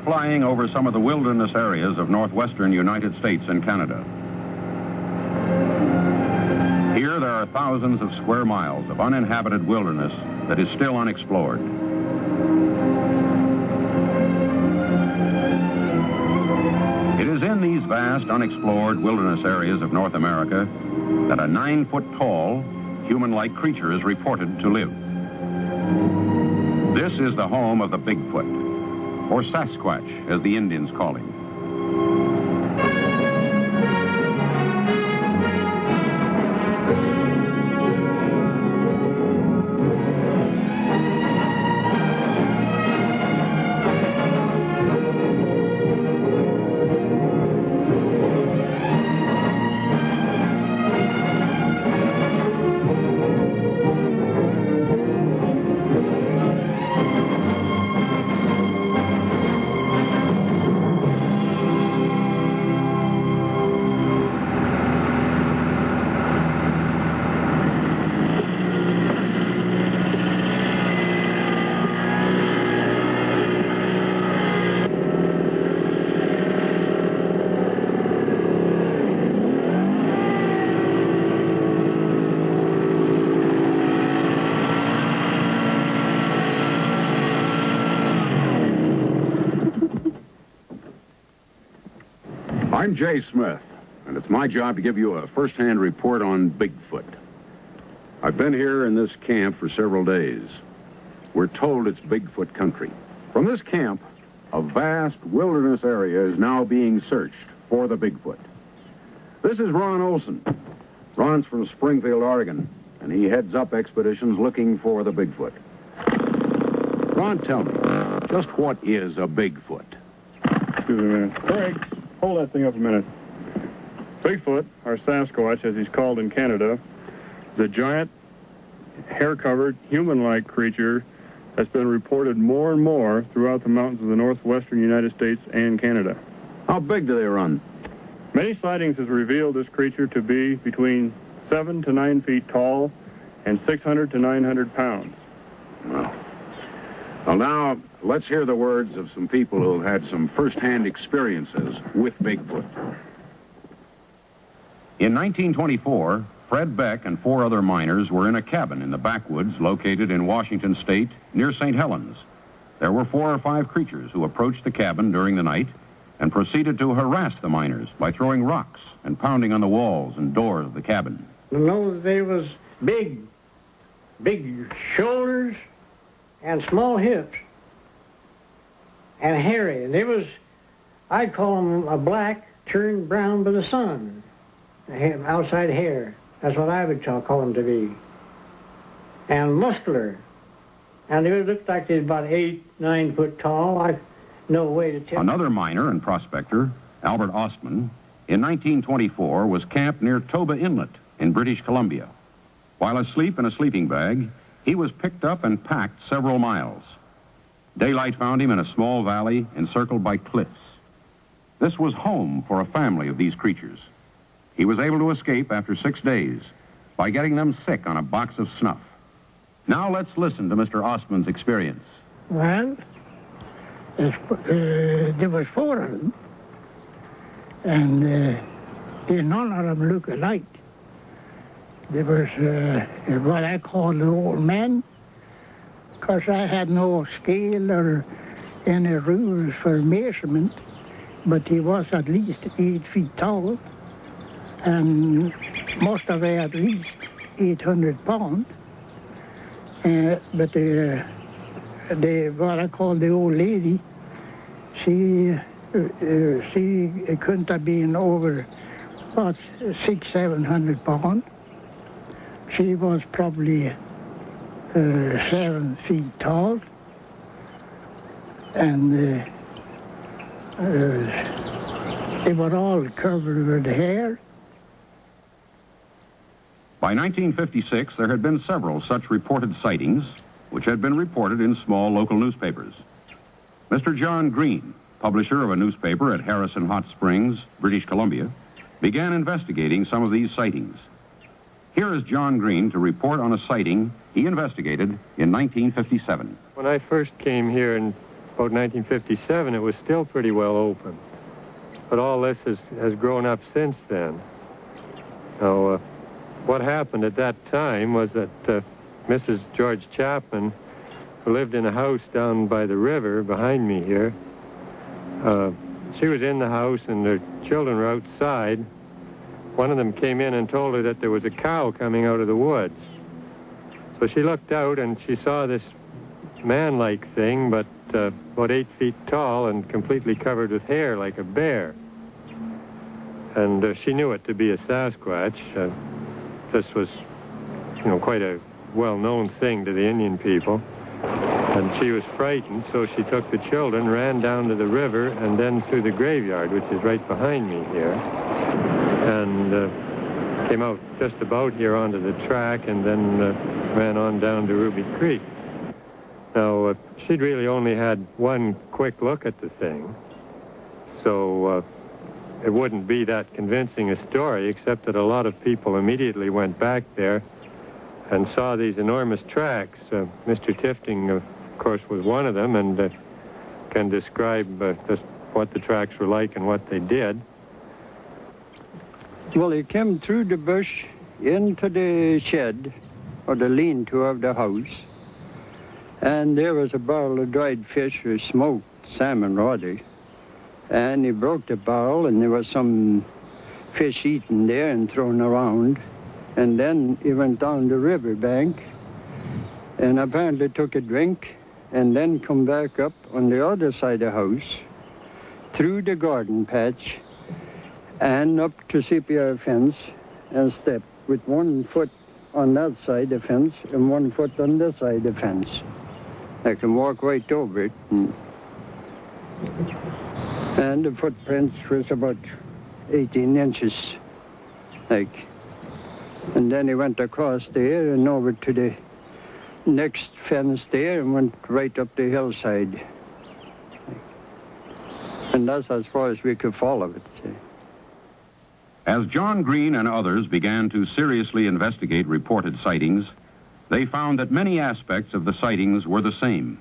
flying over some of the wilderness areas of northwestern United States and Canada. Here there are thousands of square miles of uninhabited wilderness that is still unexplored. It is in these vast unexplored wilderness areas of North America that a 9-foot-tall, human-like creature is reported to live. This is the home of the Bigfoot, or Sasquatch, as the Indians call him. I'm Jay Smith, and it's my job to give you a first-hand report on Bigfoot. I've been here in this camp for several days. We're told it's Bigfoot country. From this camp, a vast wilderness area is now being searched for the Bigfoot. This is Ron Olson. Ron's from Springfield, Oregon, and he heads up expeditions looking for the Bigfoot. Ron, tell me, just what is a Bigfoot? Excuse me a minute. Craig, hold that thing up a minute. Bigfoot, or Sasquatch, as he's called in Canada, is a giant, hair-covered, human-like creature that's been reported more and more throughout the mountains of the northwestern United States and Canada. How big do they run? Many sightings has revealed this creature to be between 7 to 9 feet tall and 600 to 900 pounds. Well, now, let's hear the words of some people who have had some first-hand experiences with Bigfoot. In 1924, Fred Beck and 4 other miners were in a cabin in the backwoods located in Washington State near St. Helens. There were 4 or 5 creatures who approached the cabin during the night and proceeded to harass the miners by throwing rocks and pounding on the walls and doors of the cabin. No, they was big shoulders and small hips and hairy. And they was, I'd call them a black turned brown by the sun, outside hair. That's what I would call them to be. And muscular. And they looked like they was about 8, 9 foot tall. I no way to tell. Another miner and prospector, Albert Ostman, in 1924 was camped near Toba Inlet in British Columbia. While asleep in a sleeping bag, he was picked up and packed several miles. Daylight found him in a small valley encircled by cliffs. This was home for a family of these creatures. He was able to escape after 6 days by getting them sick on a box of snuff. Now let's listen to Mr. Ostman's experience. Well, there was 4 of them, and none of them look alike. There was what I call the old man, because I had no scale or any rules for measurement, but he was at least 8 feet tall, and must have weighed at least 800 pounds. But what I call the old lady, she couldn't have been over about 600-700 pounds. She was probably 7 feet tall, and they were all covered with hair. By 1956, there had been several such reported sightings, which had been reported in small local newspapers. Mr. John Green, publisher of a newspaper at Harrison Hot Springs, British Columbia, began investigating some of these sightings. Here is John Green to report on a sighting he investigated in 1957. When I first came here in about 1957, it was still pretty well open. But all this has grown up since then. Now, what happened at that time was that Mrs. George Chapman, who lived in a house down by the river behind me here, she was in the house and her children were outside. One of them came in and told her that there was a cow coming out of the woods. So she looked out and she saw this man-like thing, but about 8 feet tall and completely covered with hair like a bear. And she knew it to be a Sasquatch. This was, quite a well-known thing to the Indian people. And she was frightened, so she took the children, ran down to the river, and then through the graveyard, which is right behind me here, and came out just about here onto the track, and then ran on down to Ruby Creek. Now, she'd really only had one quick look at the thing, so it wouldn't be that convincing a story, except that a lot of people immediately went back there and saw these enormous tracks. Mr. Tifting, of course, was one of them, and can describe just what the tracks were like and what they did. Well, he came through the bush into the shed, or the lean-to of the house, and there was a barrel of dried fish or smoked salmon, rather. And he broke the barrel, and there was some fish eaten there and thrown around. And then he went down the river bank and apparently took a drink and then come back up on the other side of the house, through the garden patch and up to CPR fence and stepped with 1 foot on that side of the fence and 1 foot on this side of the fence. I can walk right over it. And the footprints was about 18 inches, like. And then he went across there and over to the next fence there and went right up the hillside. And that's as far as we could follow it. As John Green and others began to seriously investigate reported sightings, they found that many aspects of the sightings were the same.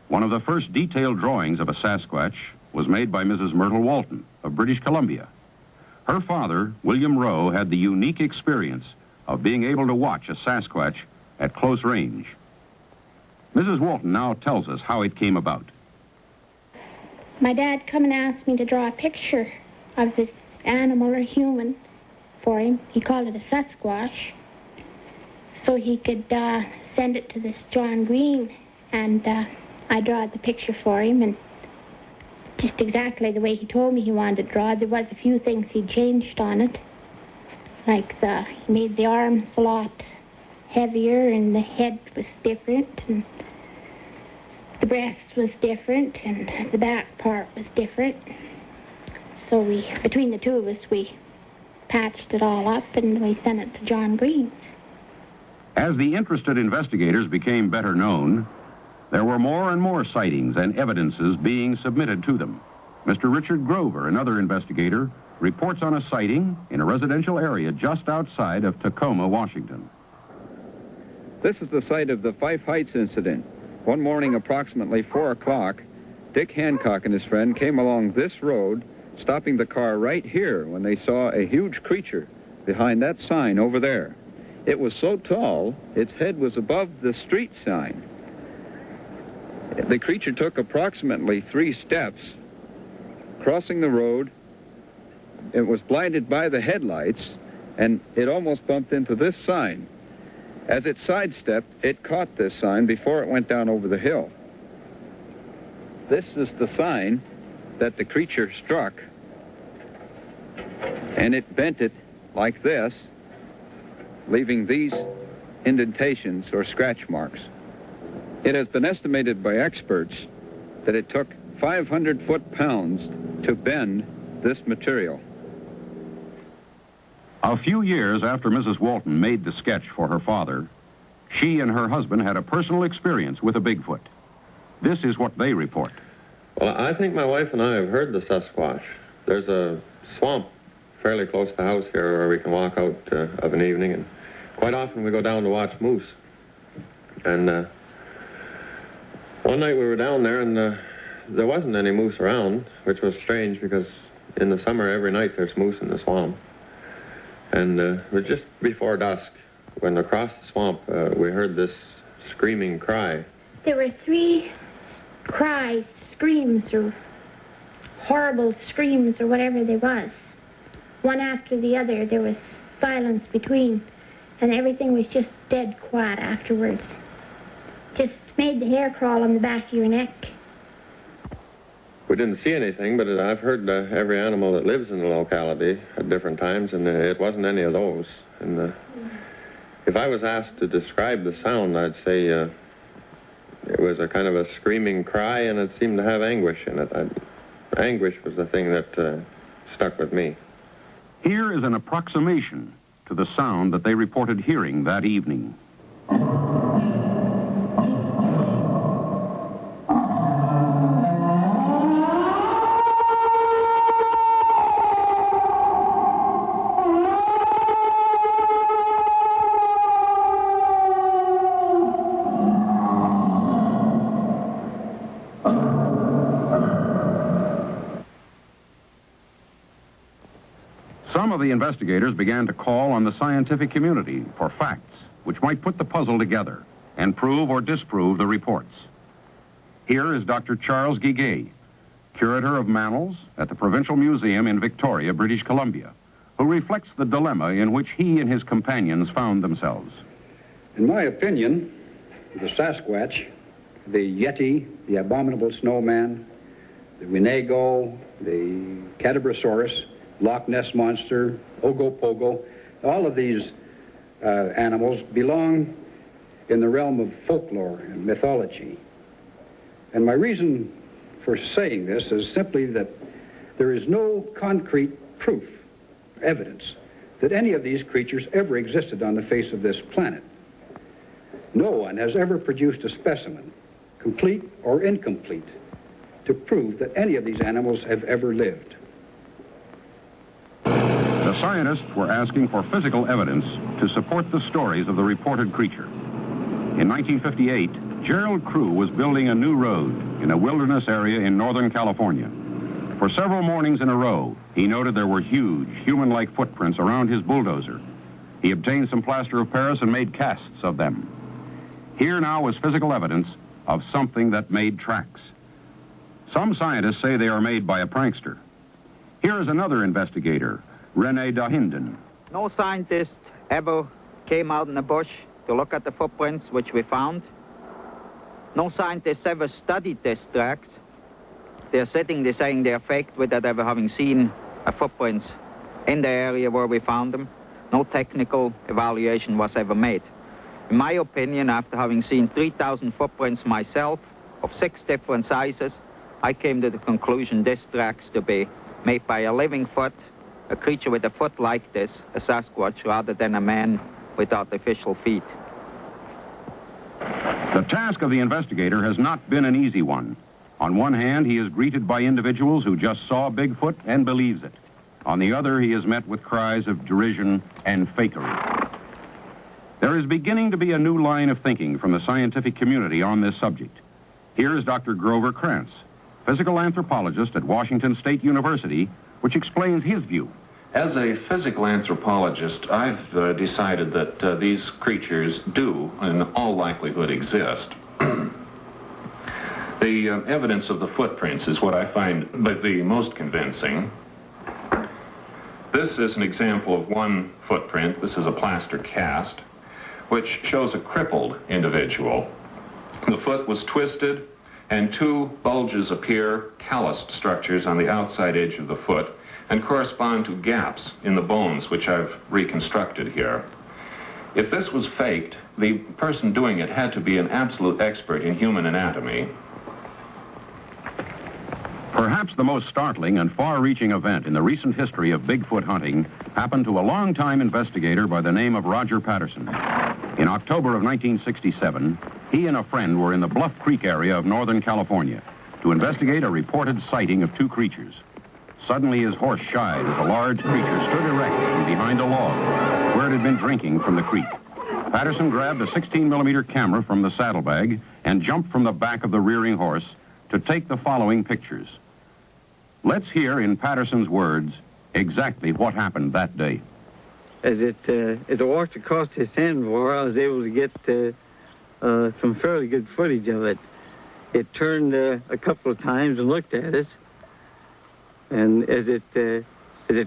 One of the first detailed drawings of a Sasquatch was made by Mrs. Myrtle Walton of British Columbia. Her father, William Rowe, had the unique experience of being able to watch a Sasquatch at close range. Mrs. Walton now tells us how it came about. My dad come and asked me to draw a picture of this animal or human for him. He called it a Sasquatch, so he could send it to this John Green, and I drawed the picture for him, and just exactly the way he told me he wanted it drawn. There was a few things he changed on it, like he made the arms a lot heavier, and the head was different, and the breast was different, and the back part was different. So between the two of us, we patched it all up, and we sent it to John Green. As the interested investigators became better known, there were more and more sightings and evidences being submitted to them. Mr. Richard Grover, another investigator, reports on a sighting in a residential area just outside of Tacoma, Washington. This is the site of the Fife Heights incident. One morning, approximately 4 o'clock, Dick Hancock and his friend came along this road, stopping the car right here when they saw a huge creature behind that sign over there. It was so tall, its head was above the street sign. The creature took approximately 3 steps, crossing the road. It was blinded by the headlights, and it almost bumped into this sign. As it sidestepped, it caught this sign before it went down over the hill. This is the sign that the creature struck, and it bent it like this, leaving these indentations or scratch marks. It has been estimated by experts that it took 500 foot-pounds to bend this material. A few years after Mrs. Walton made the sketch for her father, she and her husband had a personal experience with a Bigfoot. This is what they report. Well, I think my wife and I have heard the Sasquatch. There's a swamp fairly close to the house here where we can walk out of an evening, and quite often we go down to watch moose. And one night we were down there, and there wasn't any moose around, which was strange because in the summer every night there's moose in the swamp. And it was just before dusk when across the swamp we heard this screaming cry. There were 3 cries, screams, or horrible screams, or whatever there was. One after the other, there was silence between, and everything was just dead quiet afterwards. Just made the hair crawl on the back of your neck. We didn't see anything, but I've heard every animal that lives in the locality at different times, and it wasn't any of those. And if I was asked to describe the sound, I'd say it was a kind of a screaming cry, and it seemed to have anguish in it. Anguish was the thing that stuck with me. Here is an approximation to the sound that they reported hearing that evening. Some of the investigators began to call on the scientific community for facts which might put the puzzle together and prove or disprove the reports. Here is Dr. Charles Guiguet, curator of mammals at the Provincial Museum in Victoria, British Columbia, who reflects the dilemma in which he and his companions found themselves. In my opinion, the Sasquatch, the Yeti, the abominable snowman, the Winnebago, the Cadabrosaurus, Loch Ness Monster, Ogopogo, all of these animals belong in the realm of folklore and mythology. And my reason for saying this is simply that there is no concrete proof, evidence, that any of these creatures ever existed on the face of this planet. No one has ever produced a specimen, complete or incomplete, to prove that any of these animals have ever lived. The scientists were asking for physical evidence to support the stories of the reported creature. In 1958, Gerald Crew was building a new road in a wilderness area in Northern California. For several mornings in a row, he noted there were huge, human-like footprints around his bulldozer. He obtained some plaster of Paris and made casts of them. Here now was physical evidence of something that made tracks. Some scientists say they are made by a prankster. Here is another investigator, René Dahinden. No scientist ever came out in the bush to look at the footprints which we found. No scientists ever studied these tracks. They're sitting there saying they're faked without ever having seen a footprints in the area where we found them. No technical evaluation was ever made. In my opinion, after having seen 3,000 footprints myself of 6 different sizes, I came to the conclusion this tracks to be made by a living foot, a creature with a foot like this, a Sasquatch, rather than a man with artificial feet. The task of the investigator has not been an easy one. On one hand, he is greeted by individuals who just saw Bigfoot and believes it. On the other, he is met with cries of derision and fakery. There is beginning to be a new line of thinking from the scientific community on this subject. Here is Dr. Grover Krantz, physical anthropologist at Washington State University, which explains his view. As a physical anthropologist, I've decided that these creatures do, in all likelihood, exist. The evidence of the footprints is what I find the most convincing. This is an example of one footprint. This is a plaster cast, which shows a crippled individual. The foot was twisted, and 2 bulges appear, calloused structures on the outside edge of the foot, and correspond to gaps in the bones, which I've reconstructed here. If this was faked, the person doing it had to be an absolute expert in human anatomy. Perhaps the most startling and far-reaching event in the recent history of Bigfoot hunting happened to a long-time investigator by the name of Roger Patterson. In October of 1967, he and a friend were in the Bluff Creek area of Northern California to investigate a reported sighting of 2 creatures. Suddenly, his horse shied as a large creature stood erect from behind a log where it had been drinking from the creek. Patterson grabbed a 16mm camera from the saddlebag and jumped from the back of the rearing horse, to take the following pictures. Let's hear in Patterson's words exactly what happened that day. As it walked across the sandbar, I was able to get some fairly good footage of it. It turned a couple of times and looked at us, and as it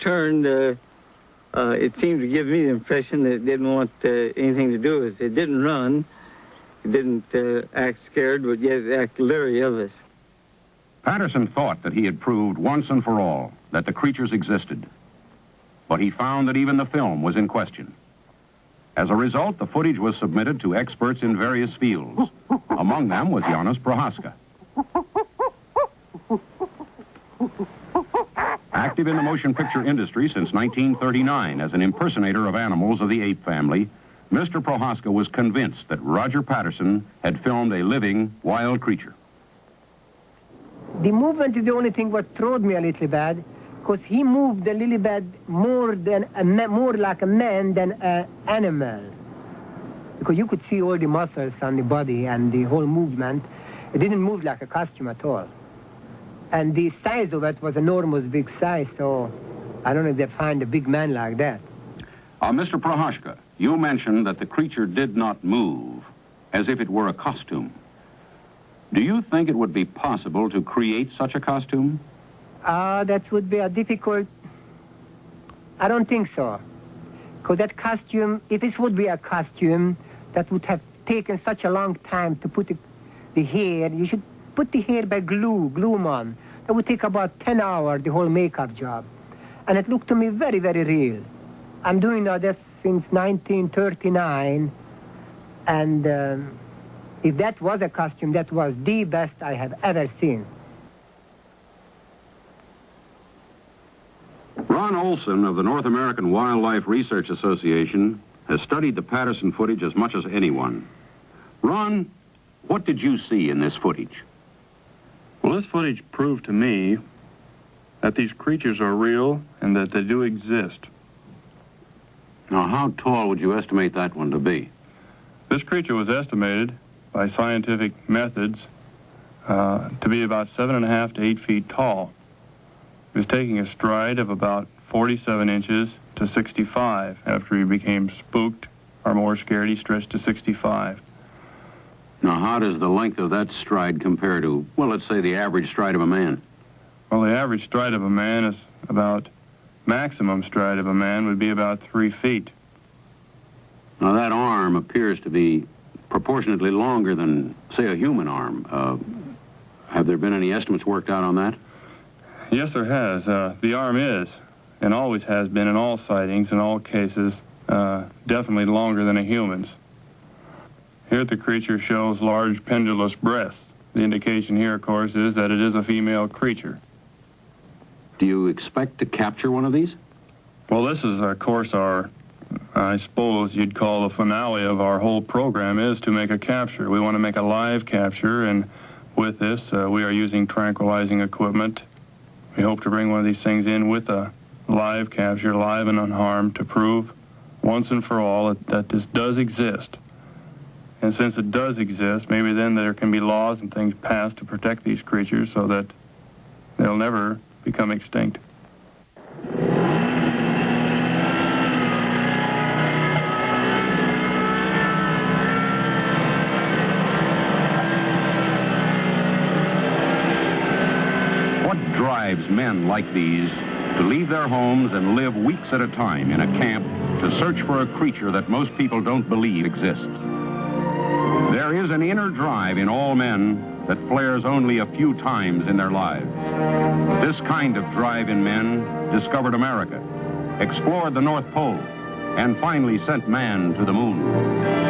turned, it seemed to give me the impression that it didn't want anything to do with us. It didn't run, it didn't act scared, but yet it acted leery of us. Patterson thought that he had proved once and for all that the creatures existed, but he found that even the film was in question. As a result, the footage was submitted to experts in various fields. Among them was Janis Prohaska. Active in the motion picture industry since 1939 as an impersonator of animals of the ape family, Mr. Prohaska was convinced that Roger Patterson had filmed a living, wild creature. The movement is the only thing what throwed me a little bad, because he moved a little bit more like a man than an animal. Because you could see all the muscles on the body and the whole movement. It didn't move like a costume at all. And the size of it was enormous big size, so I don't know if they find a big man like that. Mr. Prohaska, you mentioned that the creature did not move, as if it were a costume. Do you think it would be possible to create such a costume? That would be a difficult... I don't think so. Because that costume, if this would be a costume, that would have taken such a long time to put the hair. You should put the hair by glue them on. That would take about 10 hours, the whole makeup job. And it looked to me very, very real. I'm doing this since 1939, and if that was a costume, that was the best I have ever seen. Ron Olson of the North American Wildlife Research Association has studied the Patterson footage as much as anyone. Ron, what did you see in this footage? Well, this footage proved to me that these creatures are real and that they do exist. Now, how tall would you estimate that one to be? This creature was estimated by scientific methods to be about 7.5 to 8 feet tall. He was taking a stride of about 47 inches to 65. After he became spooked or more scared, he stretched to 65. Now, how does the length of that stride compare to, well, let's say the average stride of a man? Well, the average stride of a man is about, maximum stride of a man would be about 3 feet. Now, that arm appears to be proportionately longer than, say, a human arm. Have there been any estimates worked out on that? Yes, there has. The arm is, and always has been in all sightings, in all cases, definitely longer than a human's. Here the creature shows large pendulous breasts. The indication here, of course, is that it is a female creature. Do you expect to capture one of these? Well, this is, of course, I suppose you'd call the finale of our whole program is to make a capture. We want to make a live capture, and with this, we are using tranquilizing equipment. We hope to bring one of these things in with a live capture, live and unharmed, to prove once and for all that this does exist. And since it does exist, maybe then there can be laws and things passed to protect these creatures so that they'll never become extinct. What drives men like these to leave their homes and live weeks at a time in a camp to search for a creature that most people don't believe exists? There is an inner drive in all men that flares only a few times in their lives. This kind of drive in men discovered America, explored the North Pole, and finally sent man to the moon.